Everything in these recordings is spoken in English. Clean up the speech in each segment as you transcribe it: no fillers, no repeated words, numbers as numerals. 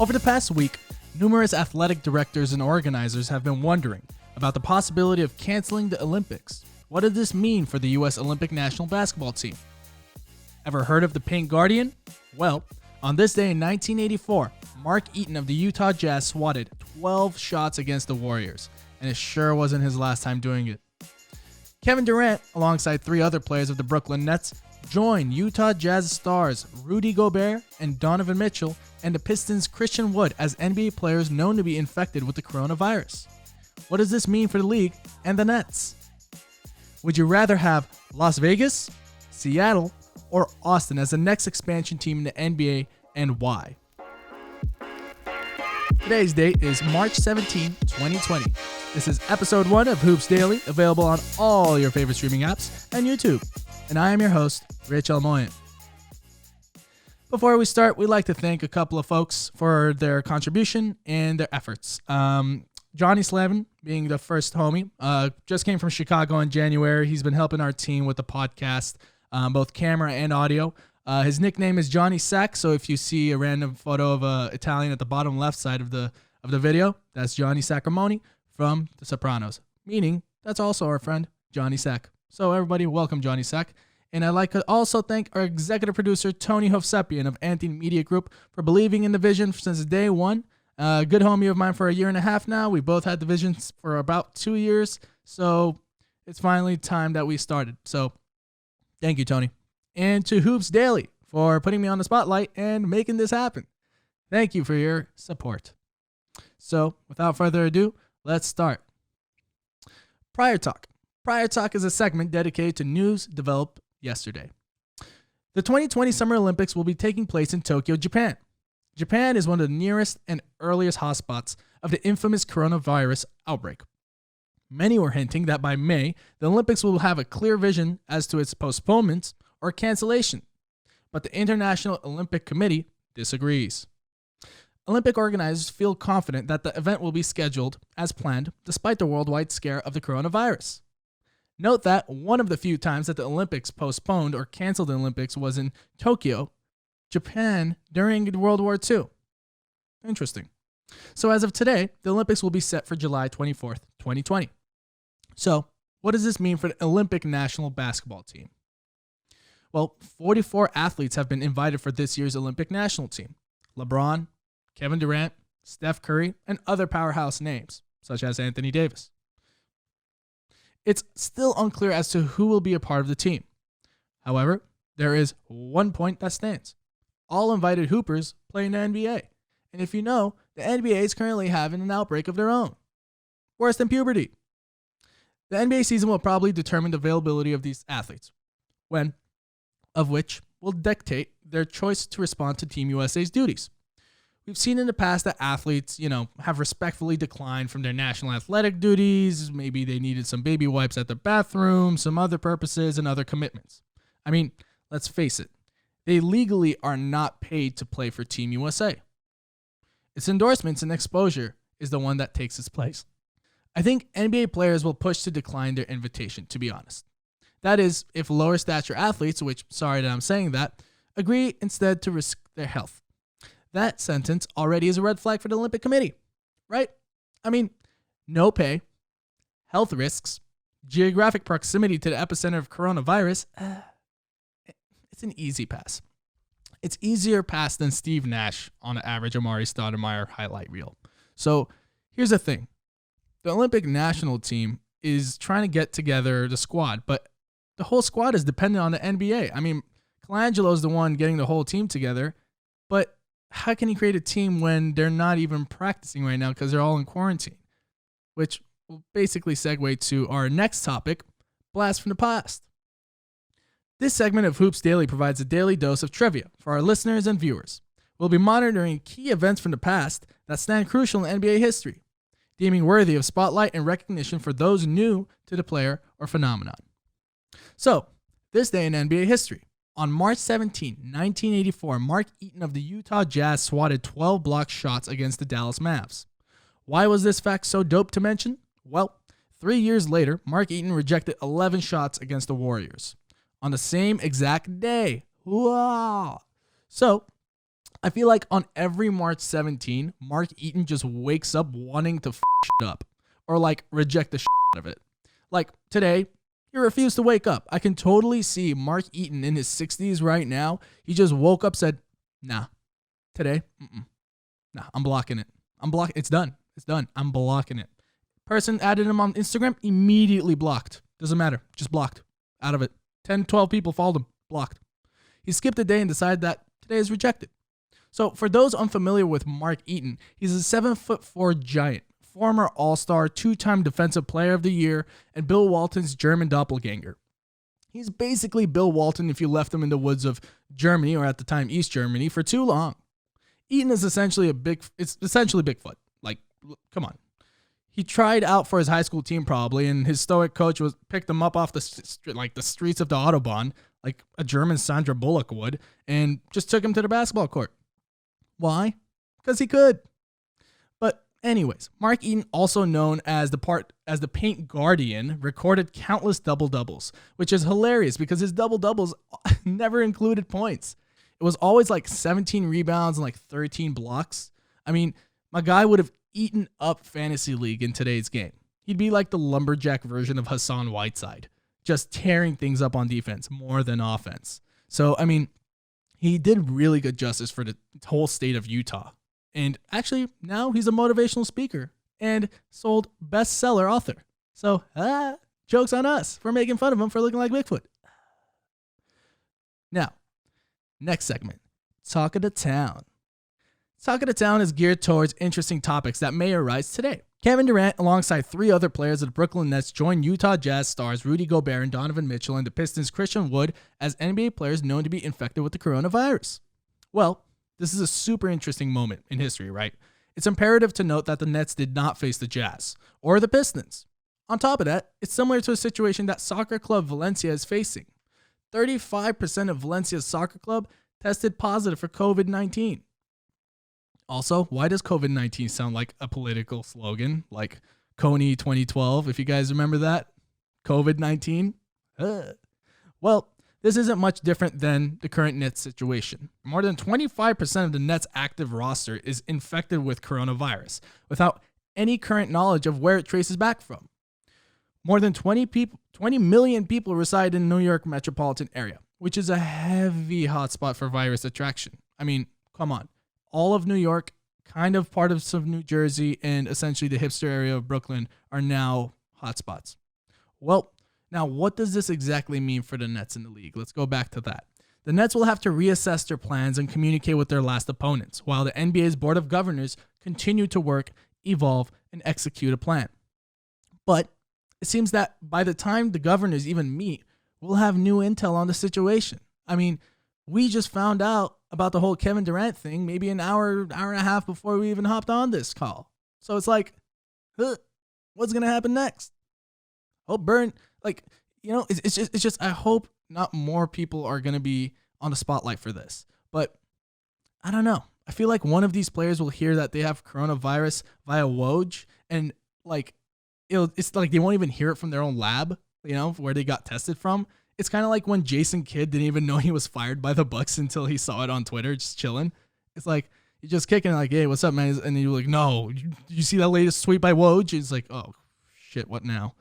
Over the past week, numerous athletic directors and organizers have been wondering about the possibility of canceling the Olympics. What does this mean for the U.S. Olympic national basketball team? Ever heard of the Pink Guardian? Well, on this day in 1984, Mark Eaton of the Utah Jazz swatted 12 shots against the Warriors, and it sure wasn't his last time doing it. Kevin Durant, alongside three other players of the Brooklyn Nets, joined Utah Jazz stars Rudy Gobert and Donovan Mitchell and the Pistons' Christian Wood as NBA players known to be infected with the coronavirus. What does this mean for the league and the Nets? Would you rather have Las Vegas, Seattle, or Austin as the next expansion team in the NBA, and why? Today's date is March 17, 2020. This is episode 1 of Hoops Daily, available on all your favorite streaming apps and YouTube. And I am your host, Richard Elmoyan. Before we start, we'd like to thank a couple of folks for their contribution and their efforts. Johnny Slavin, being the first homie, just came from Chicago in January. He's been helping our team with the podcast, both camera and audio. His nickname is Johnny Sack, so if you see a random photo of an Italian at the bottom left side of the video, that's Johnny Sacramone from The Sopranos, meaning that's also our friend Johnny Sack. So everybody, welcome Johnny Sack. And I'd like to also thank our executive producer, Tony Hovsepian of Anthony Media Group, for believing in the vision since day one. A good homie of mine for a year and a half now. We both had the vision for about 2 years, so it's finally time that we started. So thank you, Tony. And to Hoops Daily for putting me on the spotlight and making this happen. Thank you for your support. So without further ado, let's start. Prior Talk. Prior Talk is a segment dedicated to news developed yesterday. The 2020 Summer Olympics will be taking place in Tokyo, Japan. Japan is one of the nearest and earliest hotspots of the infamous coronavirus outbreak. Many were hinting that by May, the Olympics will have a clear vision as to its postponement or cancellation, but the International Olympic Committee disagrees. Olympic organizers feel confident that the event will be scheduled as planned despite the worldwide scare of the coronavirus. Note that one of the few times that the Olympics postponed or canceled the Olympics was in Tokyo, Japan, during World War II. Interesting. So as of today, the Olympics will be set for July 24th, 2020. So what does this mean for the Olympic national basketball team? Well, 44 athletes have been invited for this year's Olympic national team. LeBron, Kevin Durant, Steph Curry, and other powerhouse names, such as Anthony Davis. It's still unclear as to who will be a part of the team. However, there is one point that stands. All invited hoopers play in the NBA. And if you know, the NBA is currently having an outbreak of their own. Worse than puberty. The NBA season will probably determine the availability of these athletes, which will dictate their choice to respond to Team USA's duties. We've seen in the past that athletes, have respectfully declined from their national athletic duties. Maybe they needed some baby wipes at the bathroom, some other purposes, and other commitments. I mean, let's face it. They legally are not paid to play for Team USA. Its endorsements and exposure is the one that takes its place. I think NBA players will push to decline their invitation, to be honest. That is, if lower stature athletes, which, sorry that I'm saying that, agree instead to risk their health. That sentence already is a red flag for the Olympic Committee, right? I mean, no pay, health risks, geographic proximity to the epicenter of coronavirus, it's an easy pass. It's easier pass than Steve Nash on an average Amari Stoudemire highlight reel. So here's the thing. The Olympic national team is trying to get together the squad, but the whole squad is dependent on the NBA. I mean, Colangelo's the one getting the whole team together, but how can he create a team when they're not even practicing right now because they're all in quarantine? Which will basically segue to our next topic, Blast from the Past. This segment of Hoops Daily provides a daily dose of trivia for our listeners and viewers. We'll be monitoring key events from the past that stand crucial in NBA history, deeming worthy of spotlight and recognition for those new to the player or phenomenon. So, this day in NBA history. On March 17, 1984, Mark Eaton of the Utah Jazz swatted 12 blocked shots against the Dallas Mavs. Why was this fact so dope to mention? Well, 3 years later, Mark Eaton rejected 11 shots against the Warriors on the same exact day. Wow! So, I feel like on every March 17, Mark Eaton just wakes up wanting to shit up or like reject the shit out of it. Like today, he refused to wake up. I can totally see Mark Eaton in his 60s right now. He just woke up, said, nah, today, nah, I'm blocking it. It's done. It's done. I'm blocking it. Person added him on Instagram, immediately blocked. Doesn't matter. Just blocked. Out of it. 10, 12 people followed him. Blocked. He skipped a day and decided that today is rejected. So for those unfamiliar with Mark Eaton, he's a 7'4" giant, former All-Star, 2-time Defensive Player of the Year, and Bill Walton's German doppelganger. He's basically Bill Walton if you left him in the woods of Germany, or at the time East Germany, for too long. Eaton is essentially Bigfoot. Like, come on. He tried out for his high school team probably, and his stoic coach picked him up off the streets of the Autobahn, like a German Sandra Bullock would, and just took him to the basketball court. Why? Because he could. But anyways, Mark Eaton, also known as the Paint Guardian, recorded countless double-doubles, which is hilarious because his double-doubles never included points. It was always like 17 rebounds and like 13 blocks. I mean, my guy would have eaten up Fantasy League in today's game. He'd be like the lumberjack version of Hassan Whiteside, just tearing things up on defense more than offense. So, I mean, he did really good justice for the whole state of Utah. And actually, now he's a motivational speaker and sold bestseller author. So, joke's on us for making fun of him for looking like Bigfoot. Now, next segment, Talk of the Town. Talk of the Town is geared towards interesting topics that may arise today. Kevin Durant, alongside 3 other players of the Brooklyn Nets, joined Utah Jazz stars Rudy Gobert and Donovan Mitchell and the Pistons' Christian Wood as NBA players known to be infected with the coronavirus. Well, this is a super interesting moment in history, right? It's imperative to note that the Nets did not face the Jazz or the Pistons. On top of that, it's similar to a situation that soccer club Valencia is facing. 35% of Valencia's soccer club tested positive for COVID-19. Also, why does COVID-19 sound like a political slogan, like Coney 2012, if you guys remember that? COVID-19? Well, this isn't much different than the current Nets situation. More than 25% of the Nets' active roster is infected with coronavirus, without any current knowledge of where it traces back from. More than 20 million people reside in the New York metropolitan area, which is a heavy hotspot for virus attraction. I mean, come on. All of New York, kind of part of some New Jersey, and essentially the hipster area of Brooklyn are now hotspots. Well, now what does this exactly mean for the Nets in the league? Let's go back to that. The Nets will have to reassess their plans and communicate with their last opponents, while the NBA's Board of Governors continue to work, evolve, and execute a plan. But it sees that by the time the governors even meet, we'll have new intel on the situation. I mean, we just found out about the whole Kevin Durant thing maybe an hour and a half before we even hopped on this call. So it's like, what's going to happen next? It's just, I hope not more people are going to be on the spotlight for this. But I don't know. I feel like one of these players will hear that they have coronavirus via Woj, and like, it's like they won't even hear it from their own lab, where they got tested from. It's kind of like when Jason Kidd didn't even know he was fired by the Bucks until he saw it on Twitter, just chilling. It's like, you're just kicking like, hey, what's up, man? And then you're like, no, you see that latest tweet by Woj? It's like, oh, shit, what now?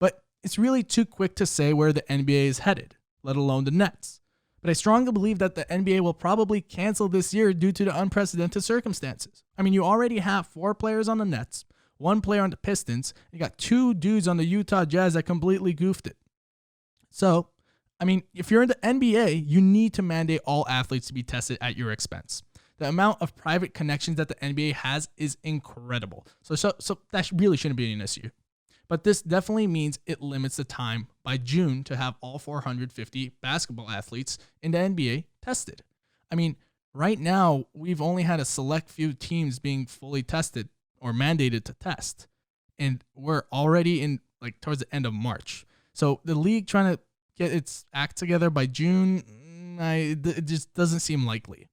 But it's really too quick to say where the NBA is headed, let alone the Nets. But I strongly believe that the NBA will probably cancel this year due to the unprecedented circumstances. I mean, you already have 4 players on the Nets, 1 player on the Pistons, and you got 2 dudes on the Utah Jazz that completely goofed it. So, I mean, if you're in the NBA, you need to mandate all athletes to be tested at your expense. The amount of private connections that the NBA has is incredible. So that really shouldn't be an issue. But this definitely means it limits the time by June to have all 450 basketball athletes in the NBA tested. I mean, right now, we've only had a select few teams being fully tested or mandated to test. And we're already in towards the end of March. So the league trying to get its act together by June, it just doesn't seem likely.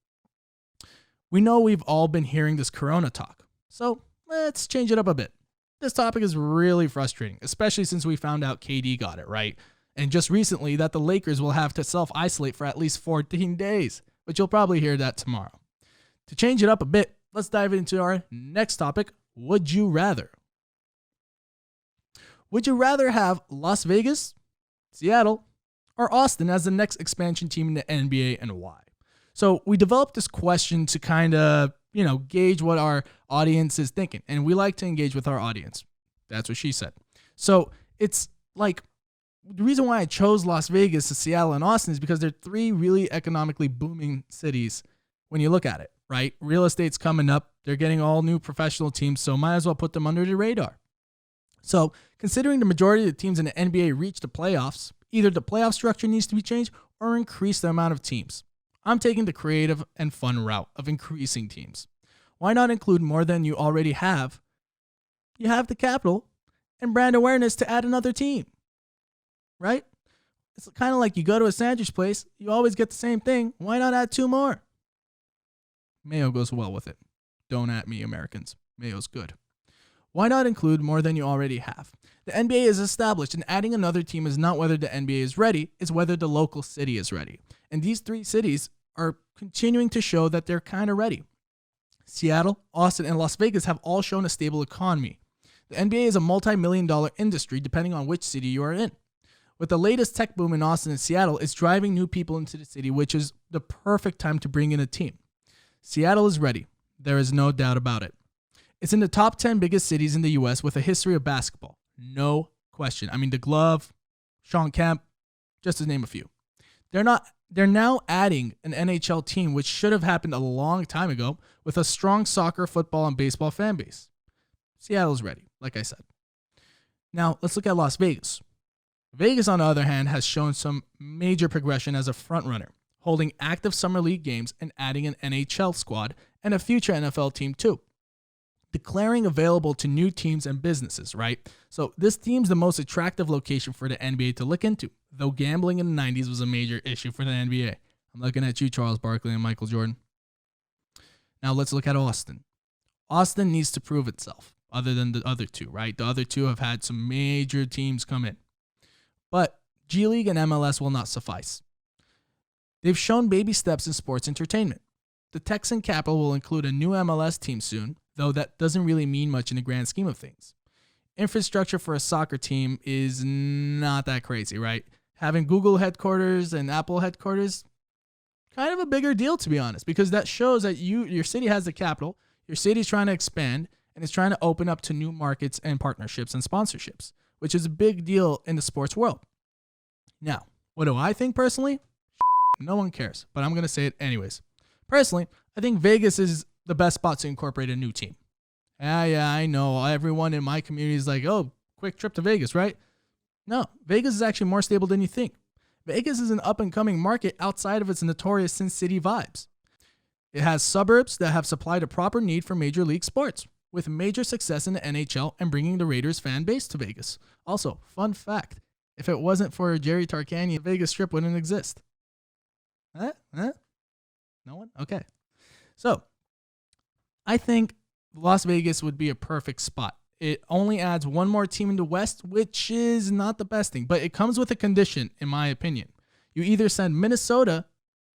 We know we've all been hearing this corona talk, so let's change it up a bit. This topic is really frustrating, especially since we found out KD got it, right? And just recently that the Lakers will have to self-isolate for at least 14 days, but you'll probably hear that tomorrow. To change it up a bit, let's dive into our next topic. Would you rather? Would you rather have Las Vegas, Seattle, or Austin as the next expansion team in the NBA, and why? So we developed this question to kind of, gauge what our audience is thinking. And we like to engage with our audience. That's what she said. So it's like, the reason why I chose Las Vegas, Seattle, and Austin is because they're three really economically booming cities when you look at it, right? Real estate's coming up. They're getting all new professional teams, so might as well put them under the radar. So considering the majority of the teams in the NBA reach the playoffs, either the playoff structure needs to be changed or increase the amount of teams. I'm taking the creative and fun route of increasing teams. Why not include more than you already have? You have the capital and brand awareness to add another team, right? It's kind of like you go to a sandwich place, you always get the same thing. Why not add two more? Mayo goes well with it. Don't at me, Americans. Mayo's good. Why not include more than you already have? The NBA is established, and adding another team is not whether the NBA is ready, it's whether the local city is ready. And these three cities are continuing to show that they're kind of ready. Seattle, Austin, and Las Vegas have all shown a stable economy. The NBA is a multi-million-dollar industry depending on which city you are in. With the latest tech boom in Austin and Seattle, it's driving new people into the city, which is the perfect time to bring in a team. Seattle is ready. There is no doubt about it. It's in the top 10 biggest cities in the U.S. with a history of basketball. No question. I mean, the Glove, Sean Kemp, just to name a few. They're now adding an NHL team, which should have happened a long time ago, with a strong soccer, football, and baseball fan base. Seattle's ready, like I said. Now, let's look at Las Vegas. Vegas, on the other hand, has shown some major progression as a frontrunner, holding active summer league games and adding an NHL squad and a future NFL team too. Declaring available to new teams and businesses, right? So this team's the most attractive location for the NBA to look into, though gambling in the 90s was a major issue for the NBA. I'm looking at you, Charles Barkley and Michael Jordan. Now let's look at Austin. Austin needs to prove itself, other than the other two, right? The other two have had some major teams come in. But G League and MLS will not suffice. They've shown baby steps in sports entertainment. The Texan capital will include a new MLS team soon, though that doesn't really mean much in the grand scheme of things. Infrastructure for a soccer team is not that crazy, right? Having Google headquarters and Apple headquarters, kind of a bigger deal, to be honest, because that shows that your city has the capital, your city's trying to expand, and it's trying to open up to new markets and partnerships and sponsorships, which is a big deal in the sports world. Now, what do I think personally? No one cares, but I'm going to say it anyways. Personally, I think Vegas is the best spot to incorporate a new team. Yeah, I know. Everyone in my community is like, oh, quick trip to Vegas, right? No, Vegas is actually more stable than you think. Vegas is an up-and-coming market outside of its notorious Sin City vibes. It has suburbs that have supplied a proper need for major league sports, with major success in the NHL and bringing the Raiders fan base to Vegas. Also, fun fact, if it wasn't for Jerry Tarkanian, the Vegas Strip wouldn't exist. Huh? No one? Okay. So, I think Las Vegas would be a perfect spot. It only adds one more team in the West, which is not the best thing, but it comes with a condition, in my opinion. You either send Minnesota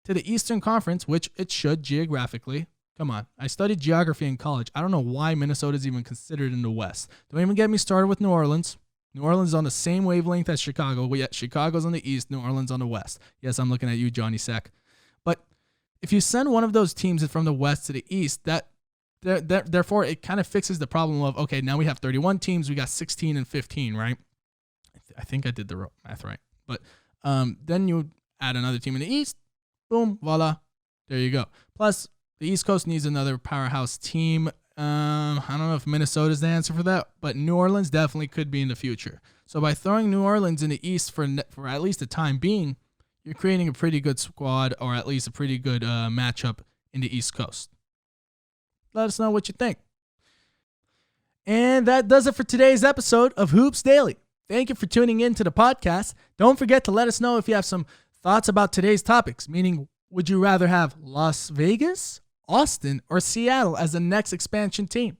to the Eastern Conference, which it should geographically. Come on, I studied geography in college. I don't know why Minnesota is even considered in the West. Don't even get me started with New Orleans. New Orleans is on the same wavelength as Chicago, yet Chicago's on the East, New Orleans on the West. Yes, I'm looking at you, Johnny Sack. But if you send one of those teams from the West to the East, therefore, it kind of fixes the problem of, okay, now we have 31 teams. We got 16 and 15, right? I think I did the math right. But then you add another team in the East. Boom, voila. There you go. Plus, the East Coast needs another powerhouse team. I don't know if Minnesota's the answer for that, but New Orleans definitely could be in the future. So by throwing New Orleans in the East for at least the time being, you're creating a pretty good squad, or at least a pretty good matchup in the East Coast. Let us know what you think. And that does it for today's episode of Hoops Daily. Thank you for tuning in to the podcast. Don't forget to let us know if you have some thoughts about today's topics, meaning would you rather have Las Vegas, Austin, or Seattle as the next expansion team?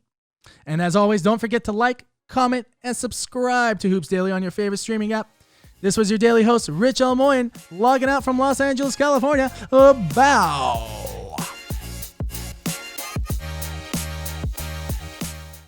And as always, don't forget to like, comment, and subscribe to Hoops Daily on your favorite streaming app. This was your daily host, Rich Elmoyan, logging out from Los Angeles, California. Bow.